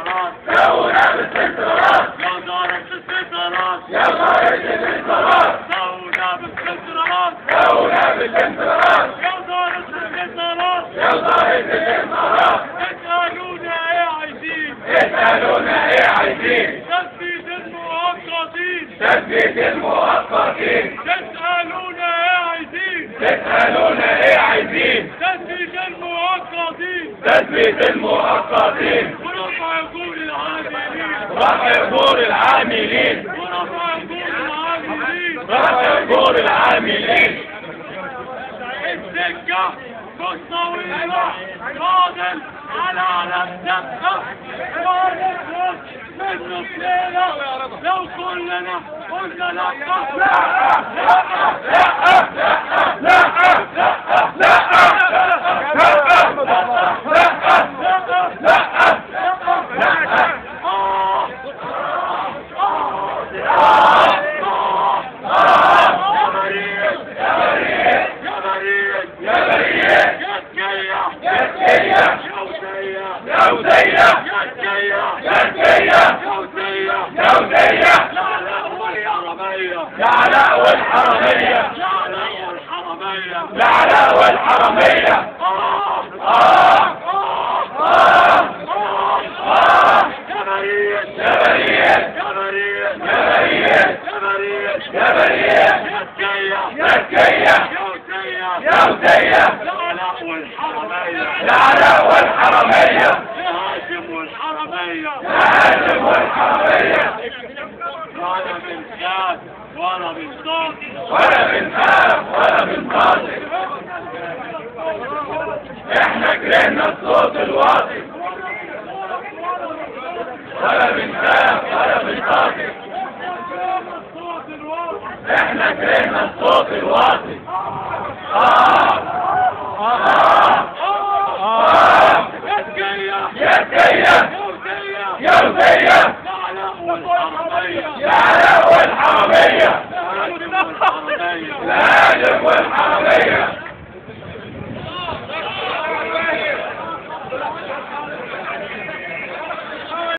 بالاستنارات جونا بالاستنارات يا دارة الاستنارات يا دارة الاستنارات جونا بالاستنارات جونا بالاستنارات يا دارة الاستنارات يا دارة الاستنارات اسألونا ايه عايزين اسألونا ايه عايزين تثبيت المؤقتين تثبيت المؤقتين تسألونا ايه عايزين تسألونا ايه عايزين تثبيت المؤقتين تثبيت المؤقتين ورفع يقول العاملين رفع اجور العاملين ورفع يقول العاملين رفع اجور العاملين السكة مستوية فاضل على الدقة ونخرج من نفسنا لو كلنا قلنا العلاء والحرمية العلاء والحرمية العلاء والحرمية هاشم والحرمية هاشم والحرمية ولا من خاف ولا من صوت ولا بنخاف ولا بنخاطر احنا كرهنا الصوت الواطي ولا بنخاف ولا بنخاطر احنا كرهنا الصوت الواطي يا وزية العلاء والحرمية الهاشم والحرمية